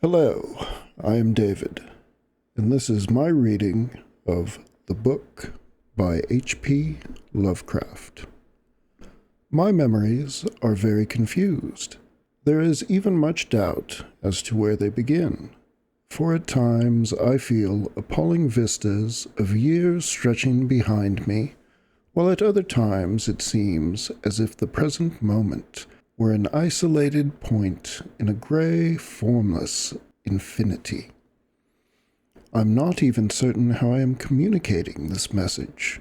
Hello, I am David, and this is my reading of The Book by H.P. Lovecraft. My memories are very confused. There is even much doubt as to where they begin, for at times I feel appalling vistas of years stretching behind me, while at other times it seems as if the present moment were an isolated point in a gray, formless infinity. I'm not even certain how I am communicating this message.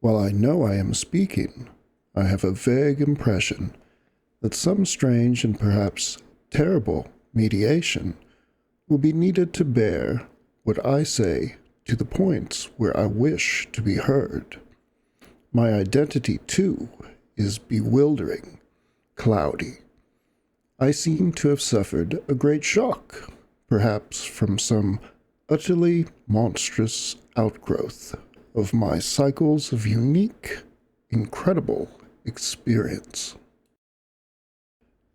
While I know I am speaking, I have a vague impression that some strange and perhaps terrible mediation will be needed to bear what I say to the points where I wish to be heard. My identity, too, is bewildering, cloudy. I seem to have suffered a great shock, perhaps from some utterly monstrous outgrowth of my cycles of unique, incredible experience.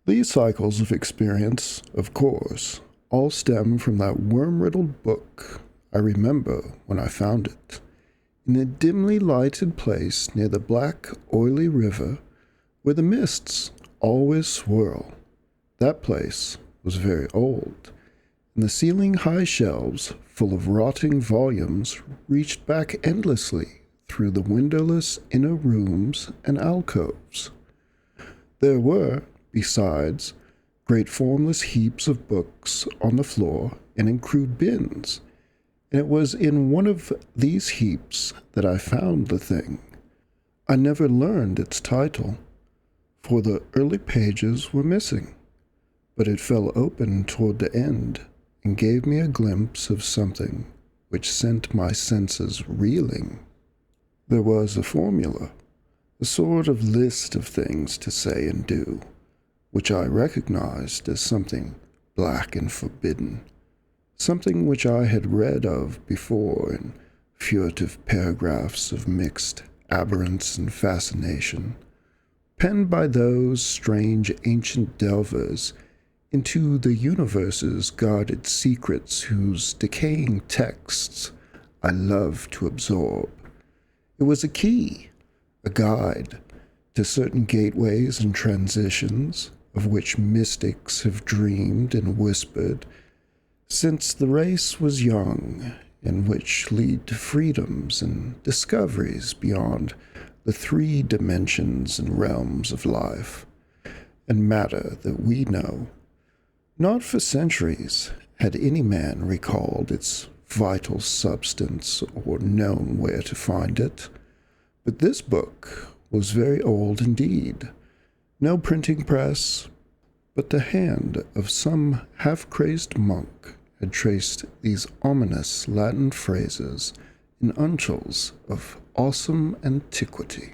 These cycles of experience, of course, all stem from that worm-riddled book I remember when I found it, in a dimly lighted place near the black, oily river where the mists always swirl. That place was very old, and the ceiling-high shelves full of rotting volumes reached back endlessly through the windowless inner rooms and alcoves. There were, besides, great formless heaps of books on the floor and in crude bins, and it was in one of these heaps that I found the thing. I never learned its title, for the early pages were missing, but it fell open toward the end and gave me a glimpse of something which sent my senses reeling. There was a formula, a sort of list of things to say and do, which I recognized as something black and forbidden, something which I had read of before in furtive paragraphs of mixed abhorrence and fascination, penned by those strange ancient delvers into the universe's guarded secrets whose decaying texts I love to absorb. It was a key, a guide to certain gateways and transitions of which mystics have dreamed and whispered since the race was young, and which lead to freedoms and discoveries beyond the 3 dimensions and realms of life and matter that we know. Not for centuries had any man recalled its vital substance or known where to find it, but this book was very old indeed. No printing press, but the hand of some half-crazed monk had traced these ominous Latin phrases in uncials of awesome antiquity.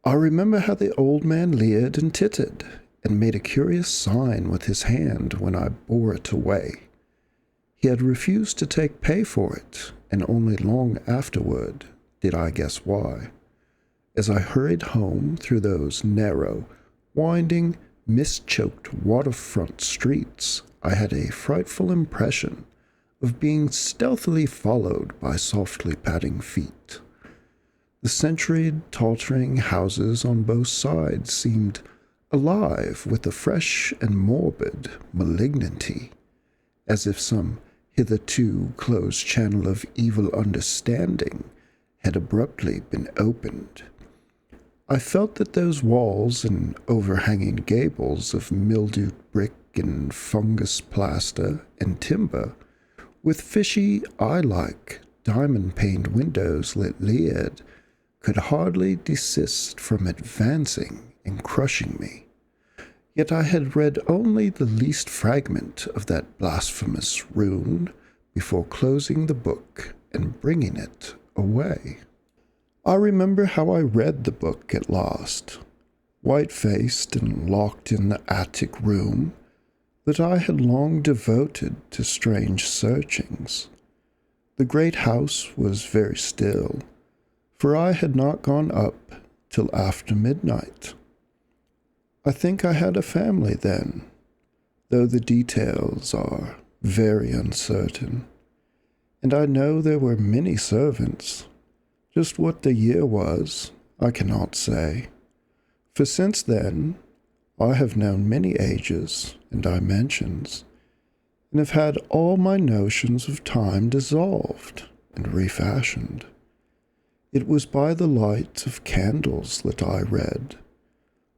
I remember how the old man leered and tittered, and made a curious sign with his hand when I bore it away. He had refused to take pay for it, and only long afterward did I guess why. As I hurried home through those narrow, winding, mist-choked waterfront streets, I had a frightful impression of being stealthily followed by softly padding feet. The centuried, tottering houses on both sides seemed alive with a fresh and morbid malignity, as if some hitherto closed channel of evil understanding had abruptly been opened. I felt that those walls and overhanging gables of mildewed brick and fungus plaster and timber, with fishy, eye-like, diamond-paned windows that leered, could hardly desist from advancing and crushing me. Yet I had read only the least fragment of that blasphemous rune before closing the book and bringing it away. I remember how I read the book at last, white-faced and locked in the attic room that I had long devoted to strange searchings. The great house was very still, for I had not gone up till after midnight. I think I had a family then, though the details are very uncertain, and I know there were many servants. Just what the year was, I cannot say, for since then I have known many ages and dimensions, and have had all my notions of time dissolved and refashioned. It was by the light of candles that I read.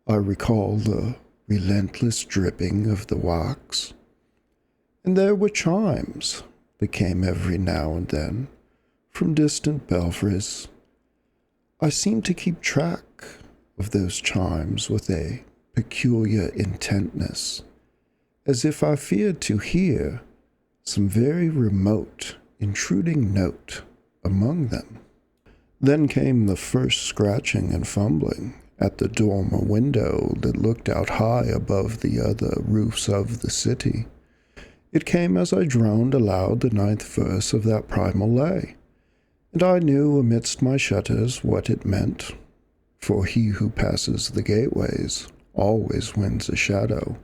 I recall the relentless dripping of the wax, and there were chimes that came every now and then from distant belfries. I seemed to keep track of those chimes with a peculiar intentness, as if I feared to hear some very remote, intruding note among them. Then came the first scratching and fumbling at the dormer window that looked out high above the other roofs of the city. It came as I droned aloud the 9th verse of that primal lay, and I knew amidst my shudders what it meant, for he who passes the gateways always wins a shadow,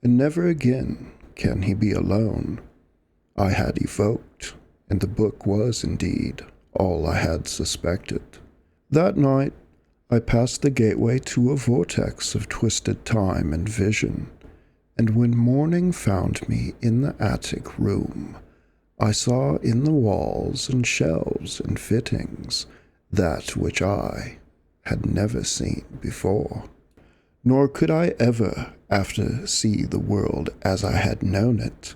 and never again can he be alone. I had evoked, and the book was indeed all I had suspected. That night I passed the gateway to a vortex of twisted time and vision, and when morning found me in the attic room, I saw in the walls and shelves and fittings that which I had never seen before. Nor could I ever after see the world as I had known it.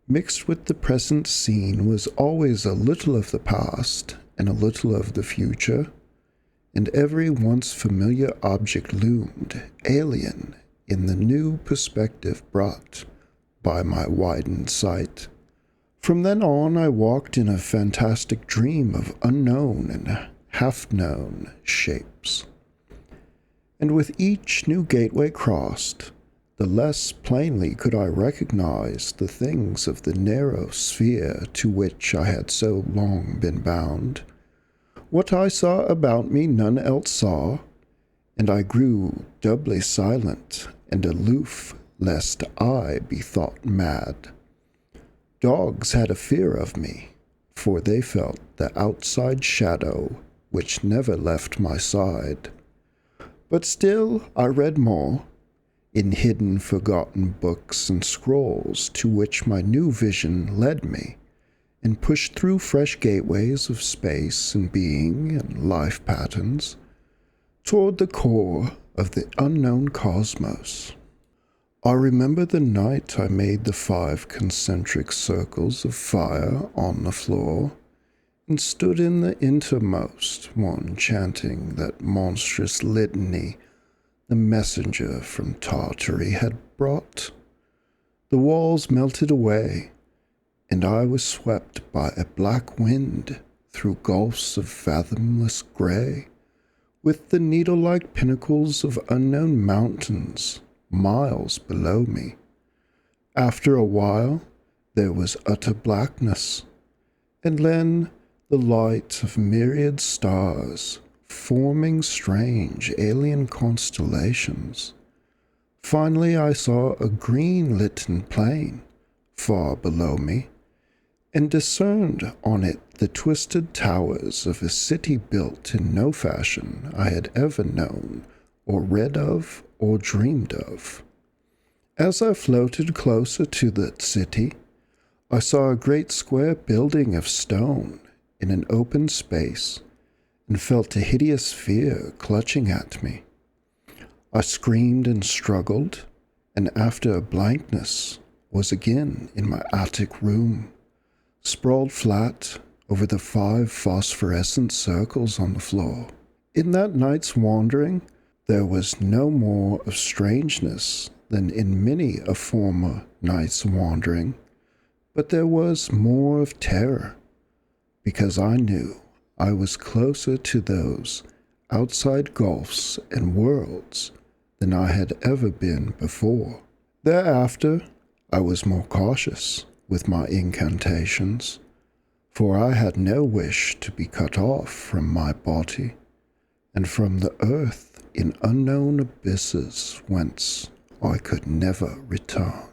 Mixed with the present scene was always a little of the past and a little of the future, and every once familiar object loomed alien in the new perspective brought by my widened sight. From then on I walked in a fantastic dream of unknown and half-known shapes, and with each new gateway crossed, the less plainly could I recognize the things of the narrow sphere to which I had so long been bound. What I saw about me none else saw, and I grew doubly silent and aloof, lest I be thought mad. Dogs had a fear of me, for they felt the outside shadow which never left my side. But still I read more, in hidden forgotten books and scrolls to which my new vision led me, and pushed through fresh gateways of space and being and life patterns, toward the core of the unknown cosmos. I remember the night I made the 5 concentric circles of fire on the floor, and stood in the innermost one chanting that monstrous litany the messenger from Tartary had brought. The walls melted away, and I was swept by a black wind through gulfs of fathomless gray, with the needle-like pinnacles of unknown mountains miles below me. After a while there was utter blackness, and then the light of myriad stars forming strange alien constellations. Finally I saw a green-litten plain far below me, and discerned on it the twisted towers of a city built in no fashion I had ever known, or read of, or dreamed of. As I floated closer to that city, I saw a great square building of stone in an open space, and felt a hideous fear clutching at me. I screamed and struggled, and after a blankness was again in my attic room, sprawled flat over the 5 phosphorescent circles on the floor. In that night's wandering, there was no more of strangeness than in many a former night's wandering, but there was more of terror, because I knew I was closer to those outside gulfs and worlds than I had ever been before. Thereafter, I was more cautious with my incantations, for I had no wish to be cut off from my body, and from the earth in unknown abysses whence I could never return.